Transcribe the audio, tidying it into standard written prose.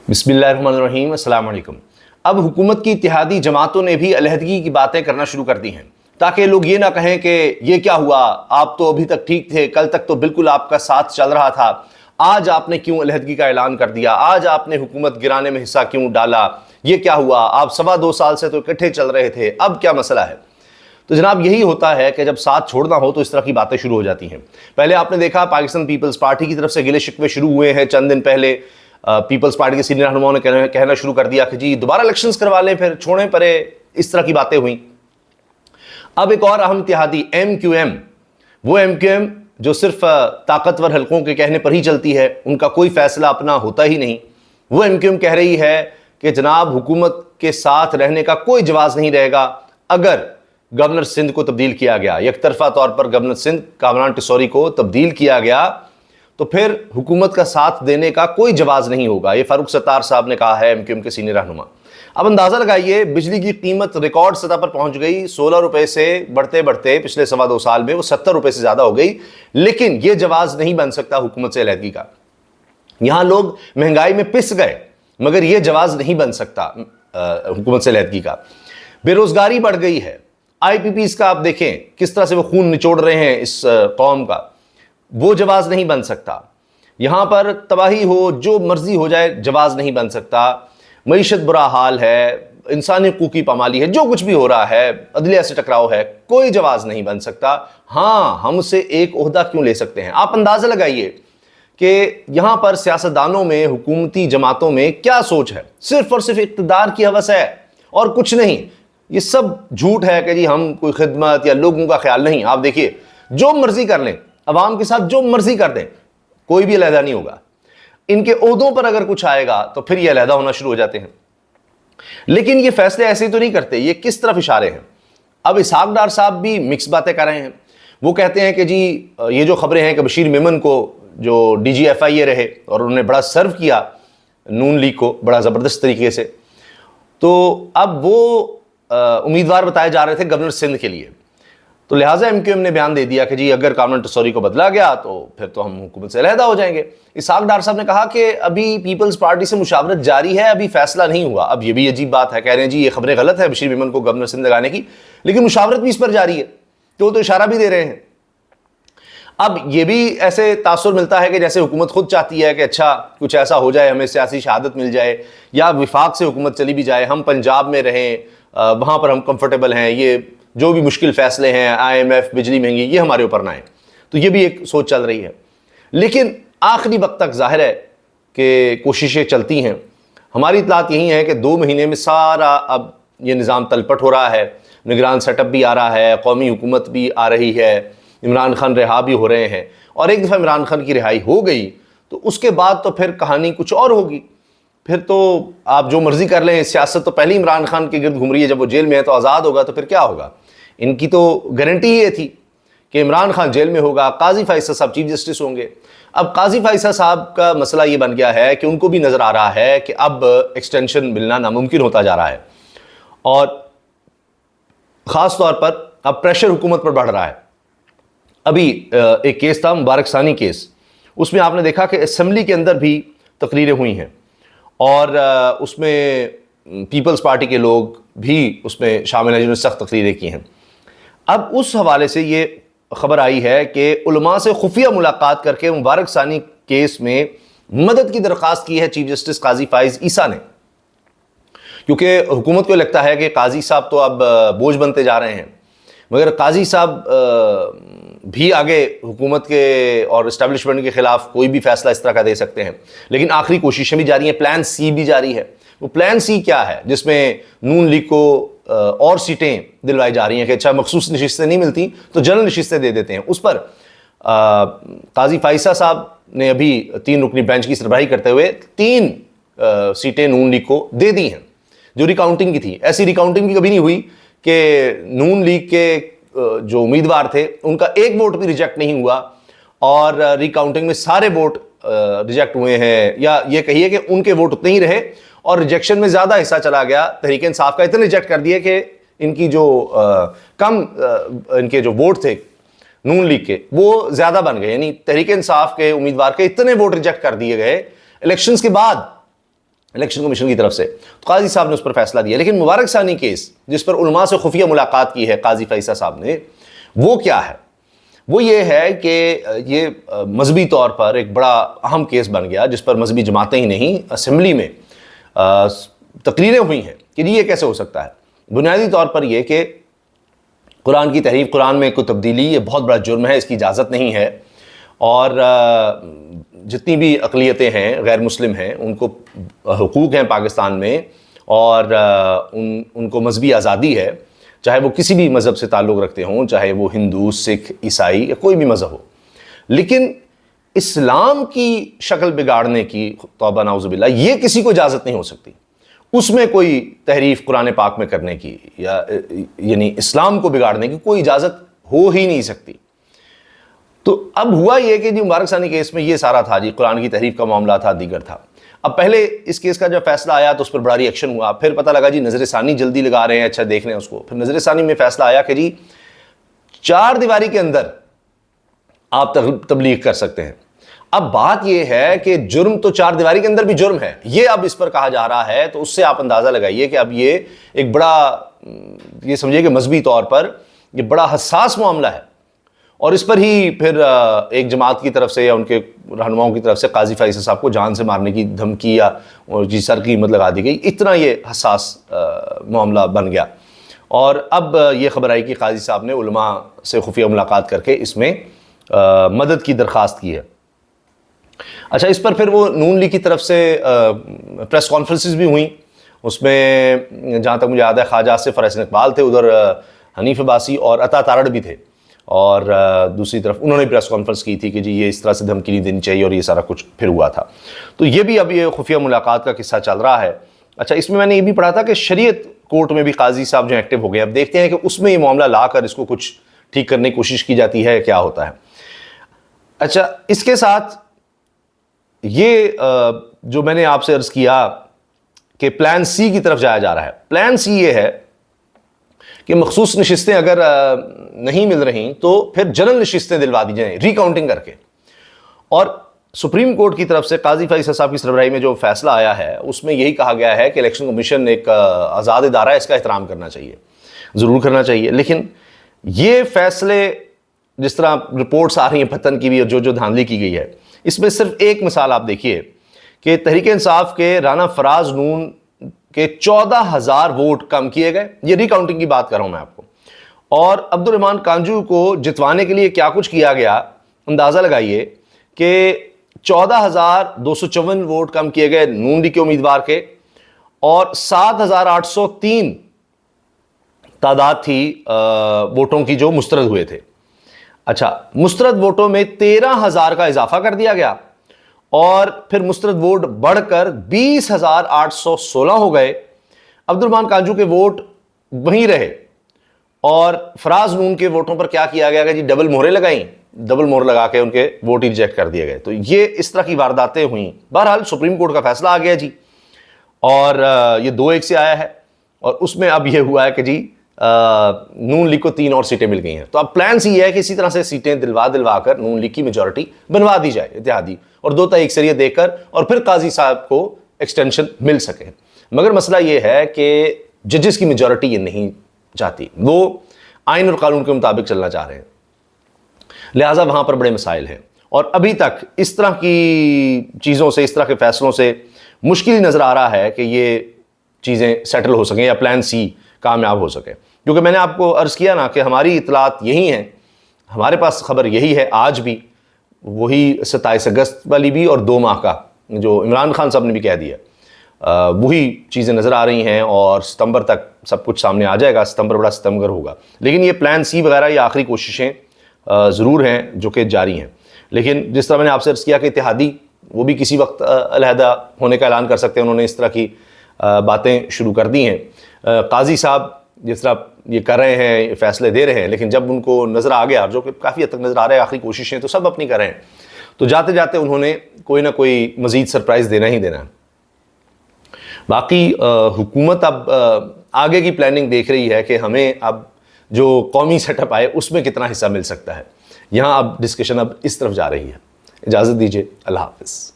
بسم اللہ الرحمن الرحیم، السلام علیکم۔ اب حکومت کی اتحادی جماعتوں نے بھی علیحدگی کی باتیں کرنا شروع کر دی ہیں تاکہ لوگ یہ نہ کہیں کہ یہ کیا ہوا، آپ تو ابھی تک ٹھیک تھے، کل تک تو بالکل آپ کا ساتھ چل رہا تھا، آج آپ نے کیوں علیحدگی کا اعلان کر دیا، آج آپ نے حکومت گرانے میں حصہ کیوں ڈالا، یہ کیا ہوا، آپ 2.25 سال سے تو اکٹھے چل رہے تھے، اب کیا مسئلہ ہے۔ تو جناب یہی ہوتا ہے کہ جب ساتھ چھوڑنا ہو تو اس طرح کی باتیں شروع ہو جاتی ہیں۔ پہلے آپ نے دیکھا پاکستان پیپلز پارٹی کی طرف سے گلے شکوے شروع ہوئے ہیں، چند دن پہلے پیپلز پارٹی کے سینئر رہنماؤں نے کہنا شروع کر دیا کہ جی دوبارہ الیکشنز کروا لیں، پھر چھوڑیں پرے، اس طرح کی باتیں ہوئیں۔ اب ایک اور اہم اتحادی ایم کیو ایم، وہ ایم کیو ایم جو صرف طاقتور حلقوں کے کہنے پر ہی چلتی ہے، ان کا کوئی فیصلہ اپنا ہوتا ہی نہیں، وہ ایم کیو ایم کہہ رہی ہے کہ جناب حکومت کے ساتھ رہنے کا کوئی جواز نہیں رہے گا اگر گورنر سندھ کو تبدیل کیا گیا، یک طرفہ طور پر گورنر سندھ کامران ٹیسوری کو تبدیل کیا گیا تو پھر حکومت کا ساتھ دینے کا کوئی جواز نہیں ہوگا۔ یہ فاروق ستار صاحب نے کہا ہے، ایم کیو ایم کے سینئر رہنما۔ اب اندازہ لگائیے، بجلی کی قیمت ریکارڈ سطح پر پہنچ گئی، 16 روپے سے بڑھتے بڑھتے پچھلے 2.25 سال میں وہ 70 روپے سے زیادہ ہو گئی، لیکن یہ جواز نہیں بن سکتا حکومت سے علیحدگی کا۔ یہاں لوگ مہنگائی میں پس گئے مگر یہ جواز نہیں بن سکتا حکومت سے علیحدگی کا۔ بے روزگاری بڑھ گئی ہے، آئی پی پیز کا آپ دیکھیں کس طرح سے وہ خون نچوڑ رہے ہیں اس قوم کا، وہ جواز نہیں بن سکتا۔ یہاں پر تباہی ہو، جو مرضی ہو جائے، جواز نہیں بن سکتا۔ معیشت برا حال ہے، انسانی حقوق کی پامالی ہے، جو کچھ بھی ہو رہا ہے، عدلیہ سے ٹکراؤ ہے، کوئی جواز نہیں بن سکتا۔ ہاں، ہم سے ایک عہدہ کیوں لے سکتے ہیں؟ آپ اندازہ لگائیے کہ یہاں پر سیاستدانوں میں، حکومتی جماعتوں میں کیا سوچ ہے، صرف اور صرف اقتدار کی ہوس ہے اور کچھ نہیں۔ یہ سب جھوٹ ہے کہ جی ہم کوئی خدمت یا لوگوں کا خیال نہیں۔ آپ دیکھیے جو مرضی کر لیں، عوام کے ساتھ جو مرضی کر دیں، کوئی بھی علیحدہ نہیں ہوگا۔ ان کے عہدوں پر اگر کچھ آئے گا تو پھر یہ علیحدہ ہونا شروع ہو جاتے ہیں۔ لیکن یہ فیصلے ایسے ہی تو نہیں کرتے، یہ کس طرف اشارے ہیں؟ اب اسحاق ڈار صاحب بھی مکس باتیں کر رہے ہیں۔ وہ کہتے ہیں کہ جی یہ جو خبریں ہیں کہ بشیر میمن کو جو ڈی جی ایف آئی اے رہے اور انہوں نے بڑا سرو کیا نون لیگ کو بڑا زبردست طریقے سے، تو اب وہ امیدوار بتائے جا رہے تھے گورنر سندھ کے لیے، تو لہٰذا ایم کیو ایم نے بیان دے دیا کہ جی اگر کامران ٹیسوری کو بدلا گیا تو پھر تو ہم حکومت سے علیحدہ ہو جائیں گے۔ اسحاق ڈار صاحب نے کہا کہ ابھی پیپلز پارٹی سے مشاورت جاری ہے، ابھی فیصلہ نہیں ہوا۔ اب یہ بھی عجیب بات ہے، کہہ رہے ہیں جی یہ خبریں غلط ہے بشیر میمن کو گورنر سندھ لگانے کی، لیکن مشاورت بھی اس پر جاری ہے، تو وہ تو اشارہ بھی دے رہے ہیں۔ اب یہ بھی ایسے تاثر ملتا ہے کہ جیسے حکومت خود چاہتی ہے کہ اچھا کچھ ایسا ہو جائے، ہمیں سیاسی شہادت مل جائے یا وفاق سے حکومت چلی بھی جائے، ہم پنجاب میں رہیں، وہاں پر ہم کمفرٹیبل ہیں، یہ جو بھی مشکل فیصلے ہیں، آئی ایم ایف، بجلی مہنگی، یہ ہمارے اوپر نہ آئے۔ تو یہ بھی ایک سوچ چل رہی ہے، لیکن آخری وقت تک ظاہر ہے کہ کوششیں چلتی ہیں۔ ہماری اطلاعات یہی ہیں کہ 2 مہینے میں سارا اب یہ نظام تلپٹ ہو رہا ہے، نگران سیٹ اپ بھی آ رہا ہے، قومی حکومت بھی آ رہی ہے، عمران خان رہا بھی ہو رہے ہیں، اور ایک دفعہ عمران خان کی رہائی ہو گئی تو اس کے بعد تو پھر کہانی کچھ اور ہوگی۔ پھر تو آپ جو مرضی کر لیں، سیاست تو پہلے عمران خان کے گرد گھوم رہی ہے، جب وہ جیل میں ہے تو آزاد ہوگا تو پھر کیا ہوگا؟ ان کی تو گارنٹی یہ تھی کہ عمران خان جیل میں ہوگا، قاضی فائصہ صاحب چیف جسٹس ہوں گے۔ اب قاضی فائصہ صاحب کا مسئلہ یہ بن گیا ہے کہ ان کو بھی نظر آ رہا ہے کہ اب ایکسٹینشن ملنا ناممکن ہوتا جا رہا ہے، اور خاص طور پر اب پریشر حکومت پر بڑھ رہا ہے۔ ابھی ایک کیس تھا مبارک ثانی کیس، اس میں آپ نے دیکھا کہ اسمبلی کے اندر بھی تقریریں ہوئی ہیں اور اس میں پیپلز پارٹی کے لوگ بھی اس میں شامل ہیں جنہوں نے سخت تقریریں کی ہیں۔ اب اس حوالے سے یہ خبر آئی ہے کہ علماء سے خفیہ ملاقات کر کے مبارک ثانی کیس میں مدد کی درخواست کی ہے چیف جسٹس قاضی فائز عیسیٰ نے، کیونکہ حکومت کو لگتا ہے کہ قاضی صاحب تو اب بوجھ بنتے جا رہے ہیں، مگر قاضی صاحب بھی آگے حکومت کے اور اسٹیبلشمنٹ کے خلاف کوئی بھی فیصلہ اس طرح کا دے سکتے ہیں، لیکن آخری کوششیں بھی جاری ہیں، پلان سی بھی جاری ہے۔ وہ پلان سی کیا ہے؟ جس میں نون لیگ کو اور سیٹیں دلوائی جا رہی ہیں کہ اچھا مخصوص نشستیں نہیں ملتی تو جنرل نشستیں دے دیتے ہیں۔ اس پر قاضی فائصہ صاحب نے ابھی 3 رکنی بینچ کی سربراہی کرتے ہوئے 3 سیٹیں نون لیگ کو دے دی ہیں جو ریکاؤنٹنگ کی تھی۔ ایسی ریکاؤنٹنگ بھی کبھی نہیں ہوئی کہ نون لیگ کے جو امیدوار تھے ان کا ایک ووٹ بھی ریجیکٹ نہیں ہوا اور ریکاؤنٹنگ میں سارے ووٹ ریجیکٹ ہوئے ہیں، یا یہ کہیے کہ ان کے ووٹ اتنے ہی رہے اور ریجیکشن میں زیادہ حصہ چلا گیا تحریک انصاف کا، اتنے ریجیکٹ کر دیے کہ ان کی جو ان کے جو ووٹ تھے نون لیگ کے وہ زیادہ بن گئے، یعنی تحریک انصاف کے امیدوار کے اتنے ووٹ ریجیکٹ کر دیے گئے الیکشنز کے بعد الیکشن کمیشن کی طرف سے، تو قاضی صاحب نے اس پر فیصلہ دیا۔ لیکن مبارک ثانی کیس جس پر علماء سے خفیہ ملاقات کی ہے قاضی فیصل صاحب نے، وہ کیا ہے؟ وہ یہ ہے کہ یہ مذہبی طور پر ایک بڑا اہم کیس بن گیا، جس پر مذہبی جماعتیں ہی نہیں، اسمبلی میں تقریریں ہوئی ہیں کہ یہ کیسے ہو سکتا ہے۔ بنیادی طور پر یہ کہ قرآن کی تحریف، قرآن میں کوئی تبدیلی، یہ بہت بڑا جرم ہے، اس کی اجازت نہیں ہے، اور جتنی بھی اقلیتیں ہیں، غیر مسلم ہیں، ان کو حقوق ہیں پاکستان میں، اور ان کو مذہبی آزادی ہے، چاہے وہ کسی بھی مذہب سے تعلق رکھتے ہوں، چاہے وہ ہندو، سکھ، عیسائی یا کوئی بھی مذہب ہو۔ لیکن اسلام کی شکل بگاڑنے کی، توبہ نعوذ باللہ، یہ کسی کو اجازت نہیں ہو سکتی، اس میں کوئی تحریف قرآن پاک میں کرنے کی، یا یعنی اسلام کو بگاڑنے کی کوئی اجازت ہو ہی نہیں سکتی۔ تو اب ہوا یہ کہ جی مبارک ثانی کیس میں یہ سارا تھا، جی قرآن کی تحریف کا معاملہ تھا، دیگر تھا۔ اب پہلے اس کیس کا جب فیصلہ آیا تو اس پر بڑا ری ایکشن ہوا، پھر پتہ لگا جی نظر ثانی جلدی لگا رہے ہیں، اچھا دیکھ لیں اس کو۔ پھر نظر ثانی میں فیصلہ آیا کہ جی 4 دیواری کے اندر آپ تبلیغ کر سکتے ہیں۔ اب بات یہ ہے کہ جرم تو 4 دیواری کے اندر بھی جرم ہے، یہ اب اس پر کہا جا رہا ہے، تو اس سے آپ اندازہ لگائیے کہ اب یہ ایک بڑا، یہ سمجھیے کہ مذہبی طور پر یہ بڑا حساس معاملہ ہے، اور اس پر ہی پھر ایک جماعت کی طرف سے یا ان کے رہنماؤں کی طرف سے قاضی فیصل صاحب کو جان سے مارنے کی دھمکی یا جی سر کی قیمت لگا دی گئی، اتنا یہ حساس معاملہ بن گیا۔ اور اب یہ خبر آئی کہ قاضی صاحب نے علماء سے خفیہ ملاقات کر کے اس میں مدد کی درخواست کی ہے۔ اچھا، اس پر پھر وہ نون لیگ کی طرف سے پریس کانفرنسز بھی ہوئیں، اس میں جہاں تک مجھے یاد ہے خواجہ آصف اور احسن اقبال تھے، ادھر حنیف عباسی اور عطا تارڑ بھی تھے، اور دوسری طرف انہوں نے پریس کانفرنس کی تھی کہ جی یہ اس طرح سے دھمکی نہیں دینی چاہیے، اور یہ سارا کچھ پھر ہوا تھا۔ تو یہ بھی اب یہ خفیہ ملاقات کا قصہ چل رہا ہے۔ اچھا، اس میں نے یہ بھی پڑھا تھا کہ شریعت کورٹ میں بھی قاضی صاحب جو ایکٹیو ہو گئے، اب دیکھتے ہیں کہ اس میں یہ معاملہ لا کر اس کو کچھ ٹھیک کرنے کی کوشش کی جاتی ہے، کیا ہوتا ہے۔ اچھا، اس کے ساتھ یہ جو میں نے آپ سے عرض کیا کہ پلان سی کی طرف جایا جا رہا ہے۔ پلان سی یہ ہے کہ مخصوص نشستیں اگر نہیں مل رہی تو پھر جنرل نشستیں دلوا دی جائیں ری کاؤنٹنگ کر کے، اور سپریم کورٹ کی طرف سے قاضی فیصل صاحب کی سربراہی میں جو فیصلہ آیا ہے اس میں یہی کہا گیا ہے کہ الیکشن کمیشن ایک آزاد ادارہ ہے، اس کا احترام کرنا چاہیے، ضرور کرنا چاہیے۔ لیکن یہ فیصلے جس طرح رپورٹس آ رہی ہیں پتن کی بھی، اور جو دھاندلی کی گئی ہے، اس میں صرف ایک مثال آپ دیکھیے کہ تحریک انصاف کے رانا فراز نون کے 14,000 ووٹ کم کیے گئے، یہ ری کاؤنٹنگ کی بات کر رہا ہوں میں آپ کو، اور عبد الرحمان کانجو کو جتوانے کے لیے کیا کچھ کیا گیا، اندازہ لگائیے کہ 14,254 ووٹ کم کیے گئے نون لیگ کے امیدوار کے، اور 7,803 تعداد تھی ووٹوں کی جو مسترد ہوئے تھے۔ اچھا، مسترد ووٹوں میں 13,000 کا اضافہ کر دیا گیا، اور پھر مسترد ووٹ بڑھ کر 20,816 ہو گئے۔ عبد الرحمان کانجو کے ووٹ وہیں رہے، اور فراز نون کے ووٹوں پر کیا کیا گیا کہ جی ڈبل مہریں لگائیں، ڈبل مہر لگا کے ان کے ووٹ ہی ریجیکٹ کر دیے گئے۔ تو یہ اس طرح کی وارداتیں ہوئیں۔ بہرحال سپریم کورٹ کا فیصلہ آ گیا جی، اور یہ 2-1 سے آیا ہے، اور اس میں اب یہ ہوا ہے کہ جی نون لیگ کو 3 اور سیٹیں مل گئی ہیں۔ تو اب پلان سی یہ ہے کہ اسی طرح سے سیٹیں دلوا کر نون لیگ کی میجورٹی بنوا دی جائے اتحادی، اور 2-1 دے کر، اور پھر قاضی صاحب کو ایکسٹینشن مل سکے۔ مگر مسئلہ یہ ہے کہ ججز کی میجورٹی یہ نہیں چاہتی، وہ آئین اور قانون کے مطابق چلنا چاہ رہے ہیں، لہٰذا وہاں پر بڑے مسائل ہیں۔ اور ابھی تک اس طرح کی چیزوں سے، اس طرح کے فیصلوں سے مشکل ہی نظر آ رہا ہے کہ یہ چیزیں سیٹل ہو سکیں یا پلان سی کامیاب ہو سکے، کیونکہ میں نے آپ کو عرض کیا نا کہ ہماری اطلاعات یہی ہیں، ہمارے پاس خبر یہی ہے آج بھی، وہی 27 اگست والی بھی، اور 2 ماہ کا جو عمران خان صاحب نے بھی کہہ دیا، وہی چیزیں نظر آ رہی ہیں، اور ستمبر تک سب کچھ سامنے آ جائے گا، ستمبر بڑا ستمبر ہوگا۔ لیکن یہ پلان سی وغیرہ یہ آخری کوششیں ضرور ہیں جو کہ جاری ہیں، لیکن جس طرح میں نے آپ سے عرض کیا کہ اتحادی وہ بھی کسی وقت علیحدہ ہونے کا اعلان کر سکتے ہیں، انہوں نے اس طرح کی باتیں شروع کر دی ہیں۔ قاضی صاحب جس طرح یہ کر رہے ہیں، فیصلے دے رہے ہیں، لیکن جب ان کو نظر آ گیا، جو کہ کافی حد تک نظر آ رہا ہے، آخری کوششیں تو سب اپنی کر رہے ہیں، تو جاتے جاتے انہوں نے کوئی نہ کوئی مزید سرپرائز دینا ہی دینا ہے۔ باقی حکومت اب آگے کی پلاننگ دیکھ رہی ہے کہ ہمیں اب جو قومی سیٹ اپ آئے اس میں کتنا حصہ مل سکتا ہے، یہاں اب ڈسکشن اب اس طرف جا رہی ہے۔ اجازت دیجیے، اللہ حافظ۔